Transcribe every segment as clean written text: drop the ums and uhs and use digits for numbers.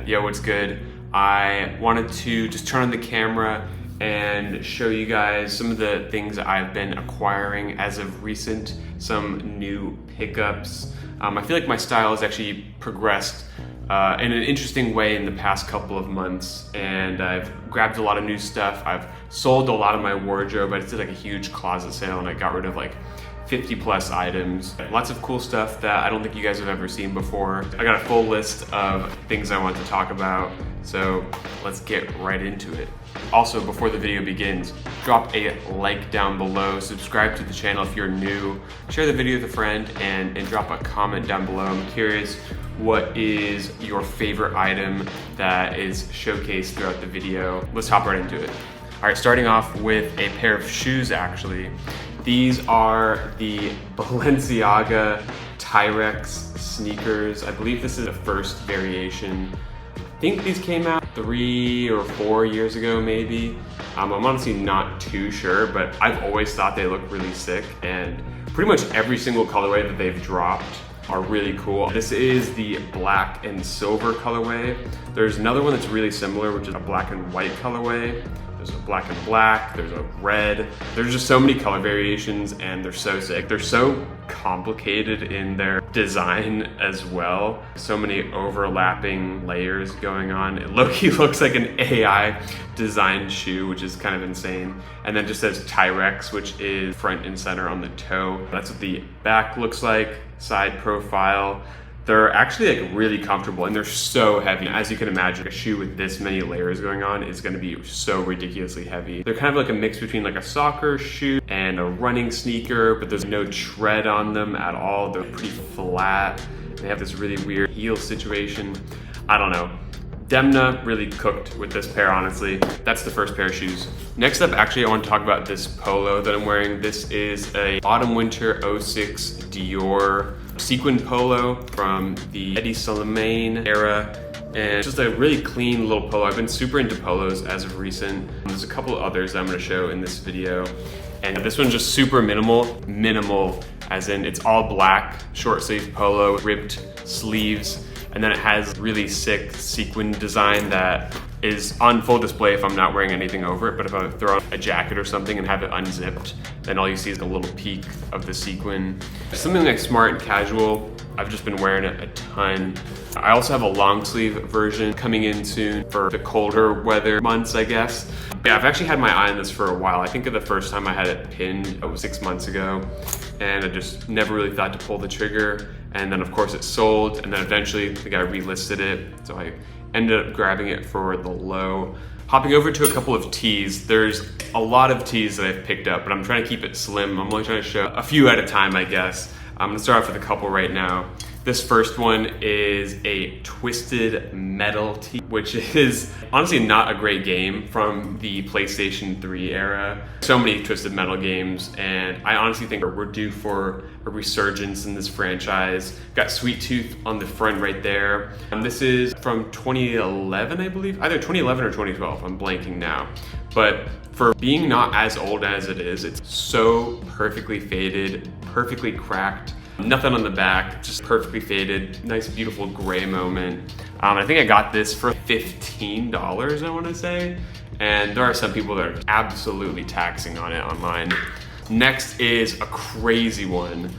Yo, what's good? I wanted to just turn on the camera and show you guys some of the things I've been acquiring as of recent, some new pickups. I feel like my style has actually progressed in an interesting way in the past couple of months, and I've grabbed a lot of new stuff. I've sold a lot of my wardrobe. I just did like a huge closet sale and I got rid of like 50 plus items. Lots of cool stuff that I don't think you guys have ever seen before. I got a full list of things I want to talk about, so let's get right into it. Also, before the video begins, drop a like down below, subscribe to the channel if you're new, share the video with a friend, and drop a comment down below. I'm curious, what is your favorite item that is showcased throughout the video? Let's hop right into it. All right, starting off with a pair of shoes actually. These are the Balenciaga Tyrex sneakers. I believe this is the first variation. I think these came out 3 or 4 years ago maybe. I'm honestly not too sure, but I've always thought they look really sick, and pretty much every single colorway that they've dropped are really cool. This is the black and silver colorway. There's another one that's really similar, which is a black and white colorway. There's a black and black, there's a red. There's just so many color variations and they're so sick. They're so complicated in their design as well. So many overlapping layers going on. It low-key looks like an AI designed shoe, which is kind of insane. And then just says Tyrex, which is front and center on the toe. That's what the back looks like, side profile. They're actually like really comfortable and they're so heavy. As you can imagine, a shoe with this many layers going on is gonna be so ridiculously heavy. They're kind of like a mix between like a soccer shoe and a running sneaker, but there's no tread on them at all. They're pretty flat. They have this really weird heel situation. I don't know. Demna really cooked with this pair, honestly. That's the first pair of shoes. Next up, actually, I want to talk about this polo that I'm wearing. This is a autumn-winter 06 Dior sequin polo from the Eddie Salamain era. And just a really clean little polo. I've been super into polos as of recent. There's a couple of others that I'm gonna show in this video. And this one's just super minimal. Minimal, as in it's all black, short sleeve polo, ribbed sleeves. And then it has really sick sequin design that is on full display if I'm not wearing anything over it. But if I throw on a jacket or something and have it unzipped, then all you see is a little peek of the sequin. Something like smart and casual, I've just been wearing it a ton. I also have a long sleeve version coming in soon for the colder weather months, I guess. Yeah, I've actually had my eye on this for a while. I think of the first time I had it pinned, it was 6 months ago. And I just never really thought to pull the trigger. And then of course it sold, and then eventually the guy relisted it. So I ended up grabbing it for the low. Hopping over to a couple of tees. There's a lot of tees that I've picked up, but I'm trying to keep it slim. I'm only trying to show a few at a time, I guess. I'm gonna start off with a couple right now. This first one is a Twisted Metal tee, which is honestly not a great game from the PlayStation 3 era. So many Twisted Metal games, and I honestly think we're due for a resurgence in this franchise. Got Sweet Tooth on the front right there. And this is from 2011, I believe. Either 2011 or 2012, I'm blanking now. But for being not as old as it is, it's so perfectly faded, perfectly cracked. Nothing on the back, just perfectly faded, nice beautiful gray moment. I think I got this for $15, I wanna say. And there are some people that are absolutely taxing on it online. Next is a crazy one.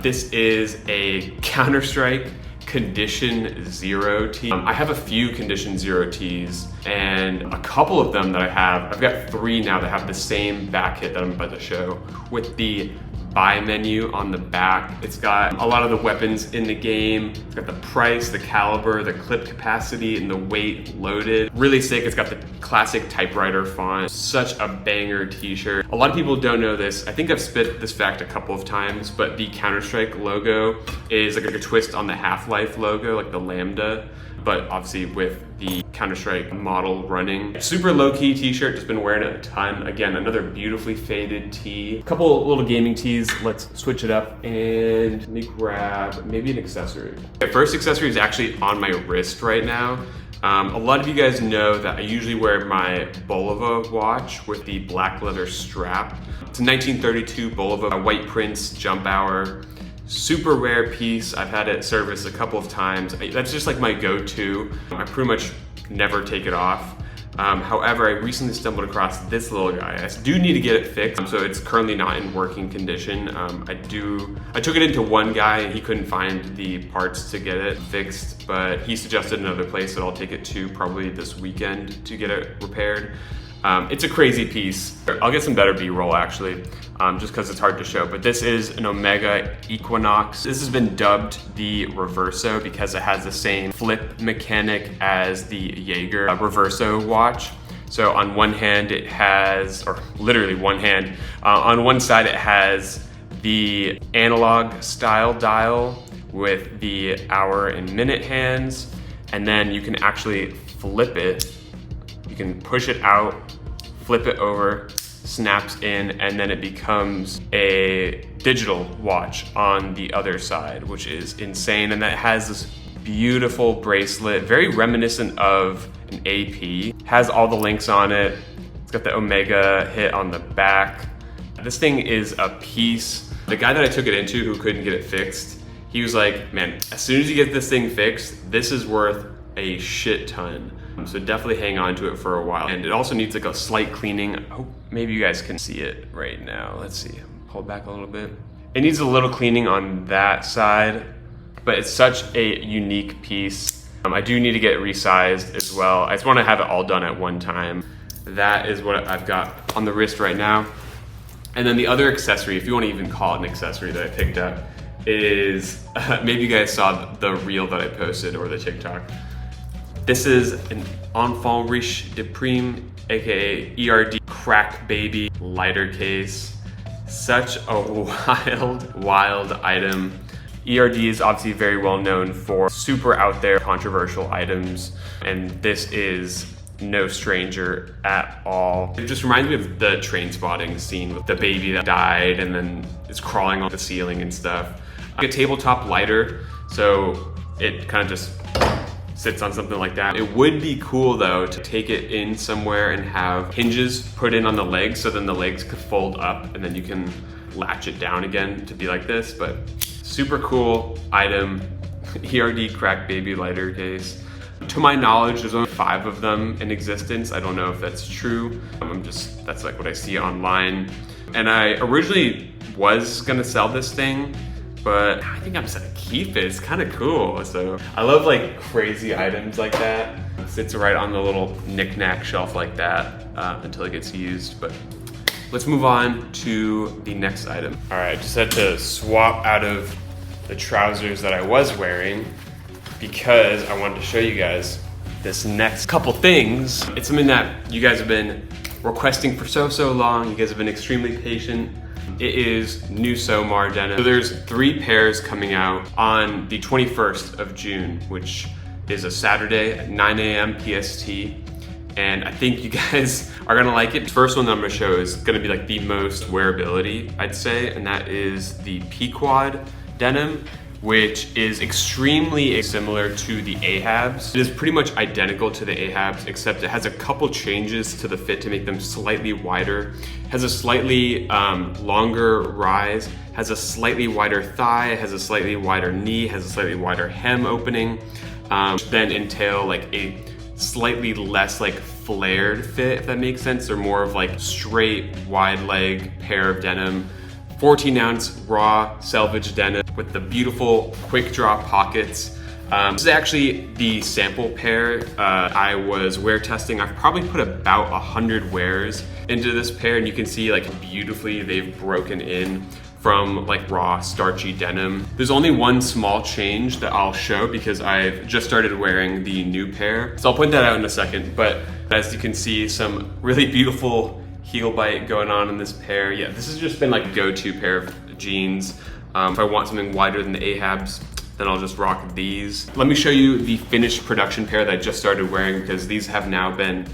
This is a Counter-Strike Condition 0 tee. I have a few Condition 0 tees, and a couple of them that I have, I've got 3 now that have the same back hit that I'm about to show, with the buy menu on the back. It's got a lot of the weapons in the game. It's got the price, the caliber, the clip capacity, and the weight loaded. Really sick. It's got the classic typewriter font. Such a banger t-shirt. A lot of people don't know this. I think I've spit this fact a couple of times, but the Counter-Strike logo is like a twist on the Half-Life logo, like the Lambda, but obviously with the Counter-Strike model running. Super low-key t-shirt, just been wearing it a ton. Again, another beautifully faded tee. A couple little gaming tees. Let's switch it up and let me grab maybe an accessory. Okay, first accessory is actually on my wrist right now. A lot of you guys know that I usually wear my Bulova watch with the black leather strap. It's a 1932 Bulova white prince jump hour. Super rare piece. I've had it serviced a couple of times. That's just like my go-to. I pretty much never take it off. However, I recently stumbled across this little guy. I do need to get it fixed, so it's currently not in working condition. I took it into one guy and he couldn't find the parts to get it fixed, but he suggested another place that I'll take it to probably this weekend to get it repaired. It's a crazy piece. I'll get some better B-roll actually, just because it's hard to show, but this is an Omega Equinox. This has been dubbed the Reverso because it has the same flip mechanic as the Jaeger Reverso watch. So on one hand it has, or literally one hand, on one side it has the analog style dial with the hour and minute hands, and then you can actually flip it. You can push it out, flip it over, snaps in, and then it becomes a digital watch on the other side, which is insane. And that has this beautiful bracelet, very reminiscent of an AP. Has all the links on it. It's got the Omega hit on the back. This thing is a piece. The guy that I took it into who couldn't get it fixed, he was like, man, as soon as you get this thing fixed, this is worth a shit ton. So definitely hang on to it for a while. And it also needs like a slight cleaning. I hope maybe you guys can see it right now. Let's see, hold back a little bit. It needs a little cleaning on that side, but it's such a unique piece. I do need to get it resized as well. I just want to have it all done at one time. That is what I've got on the wrist right now. And then the other accessory, if you want to even call it an accessory that I picked up, is, maybe you guys saw the reel that I posted or the TikTok. This is an Enfant Riche de Prime, aka ERD Crack Baby lighter case. Such a wild item. ERD is obviously very well known for super out there controversial items, and this is no stranger at all. It just reminds me of the Trainspotting scene with the baby that died and then is crawling on the ceiling and stuff. A tabletop lighter, so it kind of just sits on something like that. It would be cool though to take it in somewhere and have hinges put in on the legs, so then the legs could fold up and then you can latch it down again to be like this. But super cool item. ERD Crack Baby lighter case. To my knowledge, there's only 5 of them in existence. I don't know if that's true. That's like what I see online. And I originally was gonna sell this thing, but I think I'm just gonna keep it. It's kind of cool. So I love like crazy items like that. It sits right on the little knick-knack shelf like that until it gets used. But let's move on to the next item. All right, just had to swap out of the trousers that I was wearing because I wanted to show you guys this next couple things. It's something that you guys have been requesting for so long. You guys have been extremely patient. It is new SOMAR denim. So there's 3 pairs coming out on the 21st of June, which is a Saturday at 9 a.m. PST. And I think you guys are gonna like it. The first one that I'm gonna show is gonna be like the most wearability, I'd say, and that is the Pequod Denim, which is extremely similar to the Ahabs. It is pretty much identical to the Ahabs, except it has a couple changes to the fit to make them slightly wider. Has a slightly longer rise, has a slightly wider thigh, has a slightly wider knee, has a slightly wider hem opening, then entail like a slightly less like flared fit, if that makes sense, or more of like straight wide leg pair of denim. 14-ounce raw selvage denim with the beautiful quick draw pockets. This is actually the sample pair. I was wear testing. I've probably put about 100 wears into this pair, and you can see like beautifully they've broken in from like raw starchy denim. There's only one small change that I'll show because I've just started wearing the new pair. So I'll point that out in a second, but as you can see, some really beautiful heel bite going on in this pair. Yeah, this has just been like a go-to pair of jeans. If I want something wider than the Ahabs, then I'll just rock these. Let me show you the finished production pair that I just started wearing because these have now been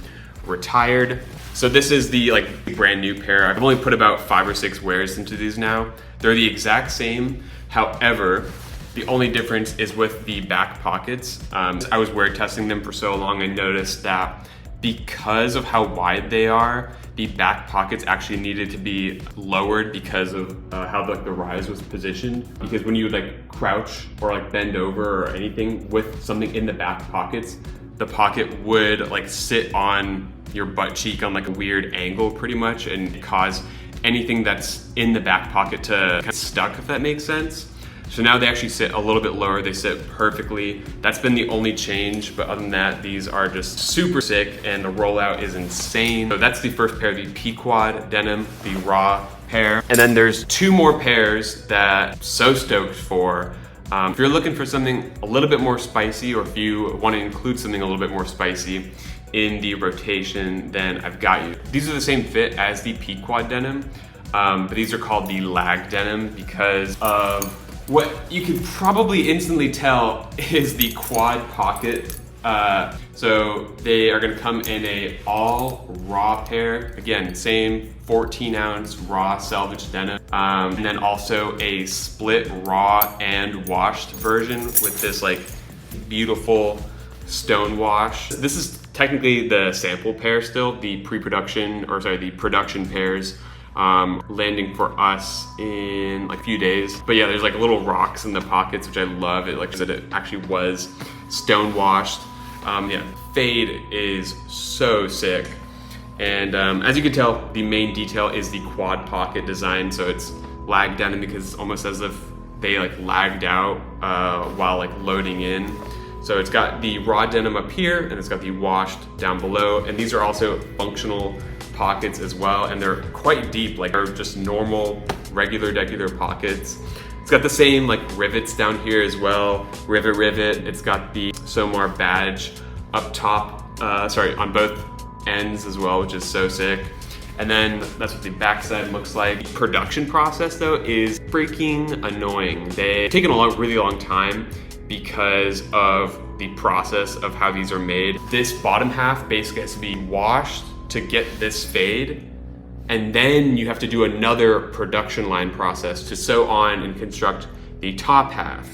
retired. So this is the like brand new pair. I've only put about 5 or 6 wears into these now. They're the exact same. However, the only difference is with the back pockets. I was wear testing them for so long, I noticed that because of how wide they are, the back pockets actually needed to be lowered because of how like the rise was positioned. Because when you would like crouch or like bend over or anything with something in the back pockets, the pocket would like sit on your butt cheek on like a weird angle pretty much and cause anything that's in the back pocket to kind of stuck, if that makes sense. So now they actually sit a little bit lower, they sit perfectly. That's been the only change, but other than that, these are just super sick and the rollout is insane. So that's the first pair, the Pequod Denim, the Raw pair. And then there's two more pairs that I'm so stoked for. If you're looking for something a little bit more spicy, or if you want to include something a little bit more spicy in the rotation, then I've got you. These are the same fit as the Pequod Denim, but these are called the lag denim because of what you can probably instantly tell is the quad pocket. So they are gonna come in a all raw pair. Again, same 14-ounce raw selvage denim. And then also a split raw and washed version with this like beautiful stone wash. This is technically the sample pair still, the the production pairs. Landing for us in like a few days. But yeah, there's like little rocks in the pockets, which I love. It like that it actually was stone washed. Yeah, fade is so sick. And as you can tell, the main detail is the quad pocket design. So it's lagged denim because it's almost as if they like lagged out while like loading in. So it's got the raw denim up here and it's got the washed down below. And these are also functional pockets as well, and they're quite deep, like they're just normal, regular pockets. It's got the same like rivets down here as well, rivet. It's got the SOMAR badge up top, on both ends as well, which is so sick. And then that's what the backside looks like. The production process though is freaking annoying. They've taken a really long time because of the process of how these are made. This bottom half basically has to be washed to get this fade, and then you have to do another production line process to sew on and construct the top half.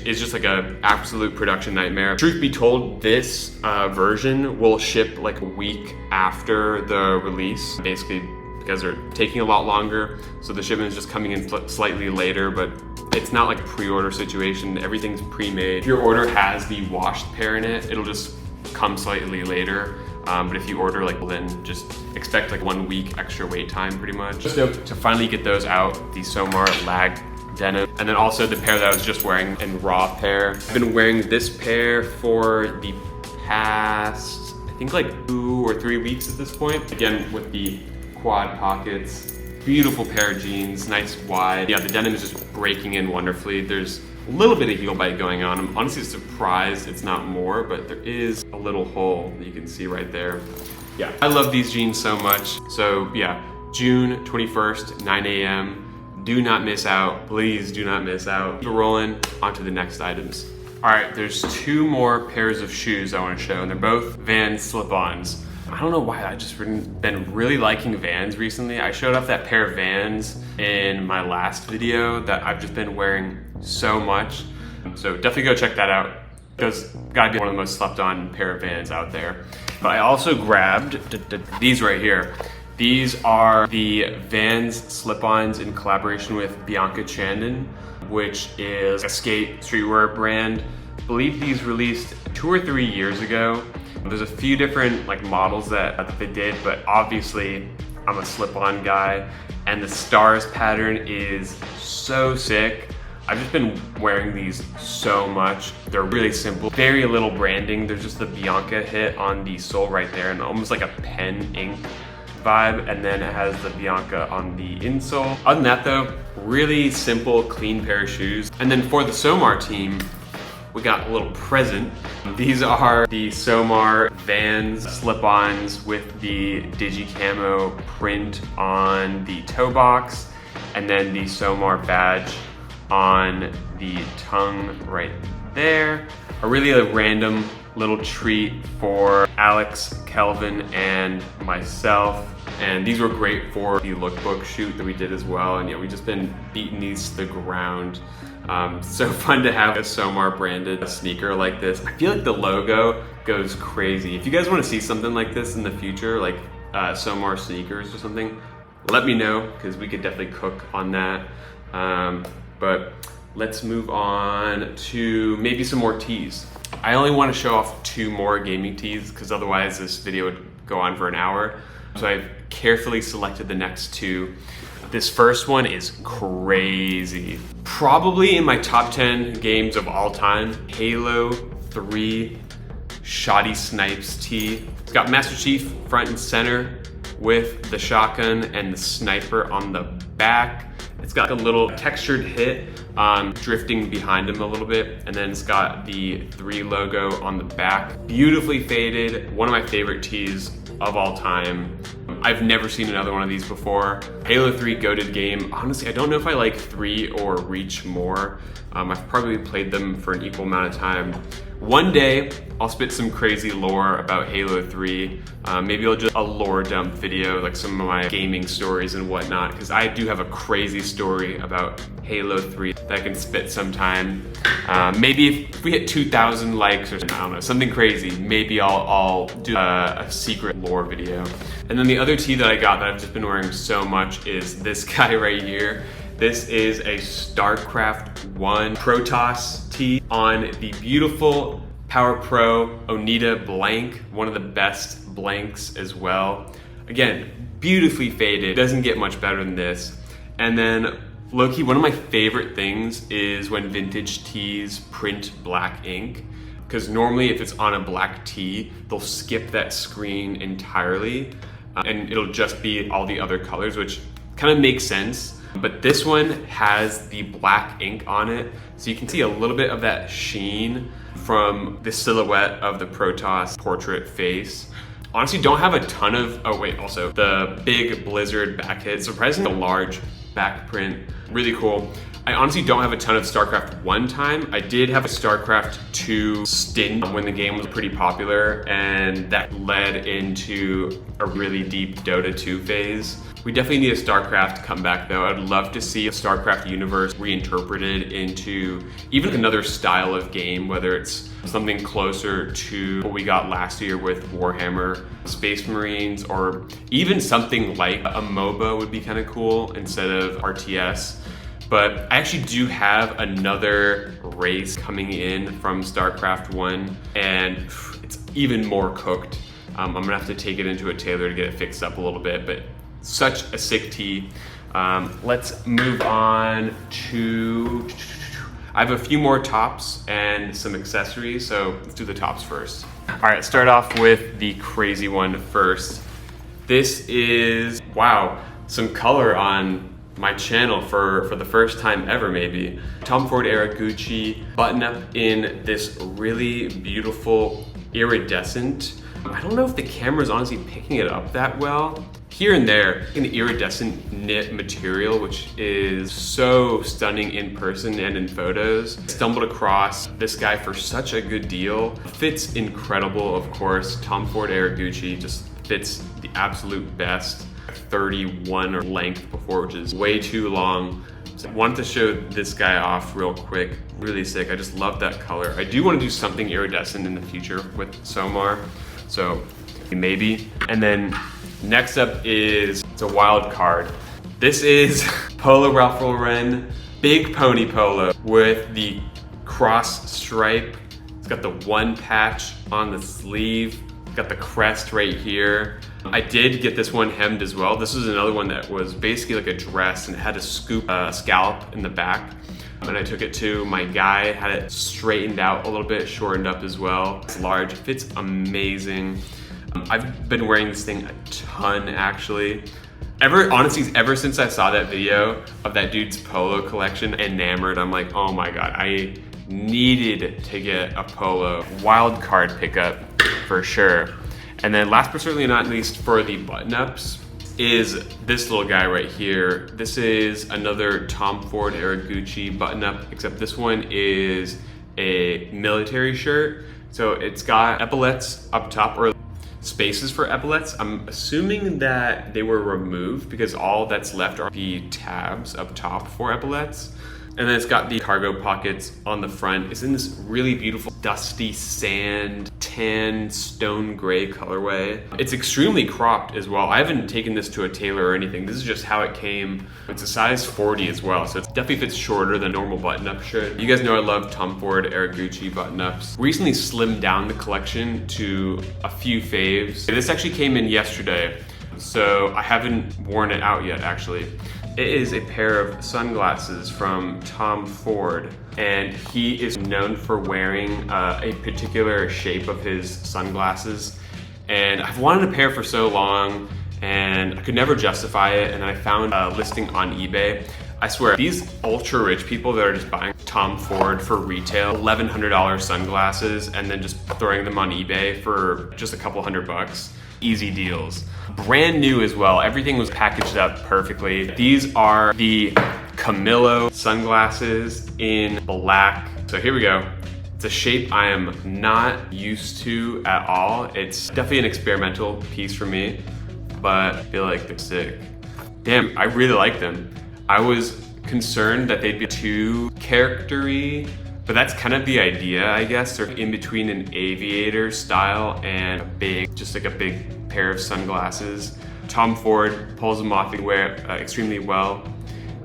It's just like an absolute production nightmare. Truth be told, this version will ship like a week after the release, basically because they're taking a lot longer, so the shipment is just coming in slightly later, but it's not like a pre-order situation. Everything's pre-made. If your order has the washed pair in it, it'll just come slightly later. But if you order like, then just expect like 1 week extra wait time pretty much. So to finally get those out, the SOMAR lag denim, and then also the pair that I was just wearing in raw pair. I've been wearing this pair for the past, I think like 2 or 3 weeks at this point. Again, with the quad pockets, beautiful pair of jeans, nice wide. Yeah, the denim is just breaking in wonderfully. There's a little bit of heel bite going on. I'm honestly surprised it's not more, but there is a little hole that you can see right there. Yeah, I love these jeans so much. So yeah, June 21st, 9 a.m. Do not miss out. Please do not miss out. We're rolling onto the next items. All right, there's 2 more pairs of shoes I want to show, and they're both Vans slip-ons. I don't know why, I've just been really liking Vans recently. I showed off that pair of Vans in my last video that I've just been wearing so much. So definitely go check that out, because gotta be one of the most slept on pair of Vans out there. But I also grabbed these right here. These are the Vans slip-ons in collaboration with Bianca Chandon, which is a skate streetwear brand. I believe these released 2 or 3 years ago. There's a few different like models that they did, but obviously I'm a slip-on guy, and the stars pattern is so sick. I've just been wearing these so much. They're really simple, very little branding. There's just the Bianca hit on the sole right there, and almost like a pen ink vibe, and then it has the Bianca on the insole. Other than that though, really simple, clean pair of shoes. And then for the SOMAR team, we got a little present. These are the SOMAR Vans slip-ons with the Digi-Camo print on the toe box, and then the SOMAR badge on the tongue right there. A really random little treat for Alex, Kelvin, and myself. And these were great for the lookbook shoot that we did as well. And yeah, we've just been beating these to the ground. So fun to have a SOMAR branded sneaker like this. I feel like the logo goes crazy. If you guys want to see something like this in the future, like SOMAR sneakers or something, let me know, because we could definitely cook on that. But let's move on to maybe some more tees. I only want to show off 2 more gaming tees, because otherwise this video would go on for an hour. So I've carefully selected the next 2. This first one is crazy. Probably in my top 10 games of all time. Halo 3 Shoddy Snipes tee. It's got Master Chief front and center with the shotgun and the sniper on the back. It's got a little textured hit drifting behind him a little bit, and then it's got the 3 logo on the back. Beautifully faded, one of my favorite tees of all time. I've never seen another one of these before. Halo 3 g00d game. Honestly, I don't know if I like 3 or Reach more. I've probably played them for an equal amount of time. One day, I'll spit some crazy lore about Halo 3. Maybe I'll just a lore dump video, like some of my gaming stories and whatnot, because I do have a crazy story about Halo 3 that I can spit sometime. Maybe if we hit 2,000 likes or something, I don't know, something crazy, maybe I'll do a secret lore video. And then the other tee that I got that I've just been wearing so much is this guy right here. This is a StarCraft 1 Protoss tee on the beautiful Power Pro Onita blank, one of the best blanks as well. Again, beautifully faded, doesn't get much better than this. And then low-key, one of my favorite things is when vintage tees print black ink, because normally if it's on a black tee, they'll skip that screen entirely and it'll just be all the other colors, which kind of makes sense. But this one has the black ink on it, so you can see a little bit of that sheen from the silhouette of the Protoss portrait face. Honestly, don't have a ton of, oh wait, also the big Blizzard back hit, surprisingly a large back print, really cool. I honestly don't have a ton of StarCraft 1 time. I did have a StarCraft 2 stint when the game was pretty popular, and that led into a really deep Dota 2 phase. We definitely need a StarCraft comeback though. I'd love to see a StarCraft universe reinterpreted into even another style of game, whether it's something closer to what we got last year with Warhammer, Space Marines, or even something like a MOBA would be kind of cool instead of RTS. But I actually do have another race coming in from StarCraft 1, and it's even more cooked. I'm gonna have to take it into a tailor to get it fixed up a little bit, but such a sick tee. Let's move on to, I have a few more tops and some accessories, so let's do the tops first. All right, start off with the crazy one first. This is, wow, some color on my channel for the first time ever, maybe. Tom Ford era Gucci button up in this really beautiful iridescent. I don't know if the camera's honestly picking it up that well. Here and there, an iridescent knit material, which is so stunning in person and in photos. I stumbled across this guy for such a good deal. Fits incredible, of course. Tom Ford era Gucci just fits the absolute best. 31 or length before, which is way too long. So I wanted to show this guy off real quick. Really sick. I just love that color. I do want to do something iridescent in the future with SOMAR, so maybe. And then next up is, it's a wild card. This is Polo Ralph Lauren Big Pony Polo with the cross stripe. It's got the one patch on the sleeve. It's got the crest right here. I did get this one hemmed as well. This is another one that was basically like a dress and it had a scallop in the back. And I took it to my guy, had it straightened out a little bit, shortened up as well. It's large, fits amazing. I've been wearing this thing a ton actually. Honestly, ever since I saw that video of that dude's polo collection, enamored. I'm like, oh my God, I needed to get a polo. Wild card pickup for sure. And then last but certainly not least for the button-ups is this little guy right here. This is another Tom Ford era Gucci button-up, except this one is a military shirt. So it's got epaulettes up top, or spaces for epaulettes. I'm assuming that they were removed because all that's left are the tabs up top for epaulettes. And then it's got the cargo pockets on the front. It's in this really beautiful dusty sand, tan, stone gray colorway. It's extremely cropped as well. I haven't taken this to a tailor or anything. This is just how it came. It's a size 40 as well, so it definitely fits shorter than normal button-up should. You guys know I love Tom Ford Gucci button-ups. Recently slimmed down the collection to a few faves. This actually came in yesterday, so I haven't worn it out yet actually. It is a pair of sunglasses from Tom Ford, and he is known for wearing a particular shape of his sunglasses. And I've wanted a pair for so long, and I could never justify it, and I found a listing on eBay. I swear, these ultra rich people that are just buying Tom Ford for retail, $1,100 sunglasses, and then just throwing them on eBay for just a couple $100. Easy deals. Brand new as well. Everything was packaged up perfectly. These are the Camillo sunglasses in black. So here we go. It's a shape I am not used to at all. It's definitely an experimental piece for me, but I feel like they're sick. Damn, I really like them. I was concerned that they'd be too character-y, but that's kind of the idea, I guess. They're in between an aviator style and a big, just like a big pair of sunglasses. Tom Ford pulls them off and wear extremely well,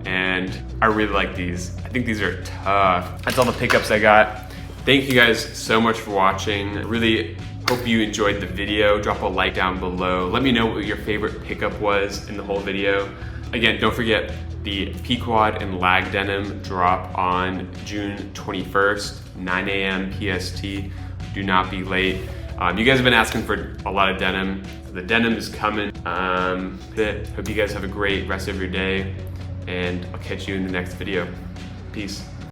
and I really like these. I think these are tough. That's all the pickups I got. Thank you guys so much for watching. I really hope you enjoyed the video. Drop a like down below. Let me know what your favorite pickup was in the whole video. Again, don't forget, the Pequod and lag denim drop on June 21st, 9 a.m. PST. Do not be late. You guys have been asking for a lot of denim. The denim is coming. Hope you guys have a great rest of your day, and I'll catch you in the next video. Peace.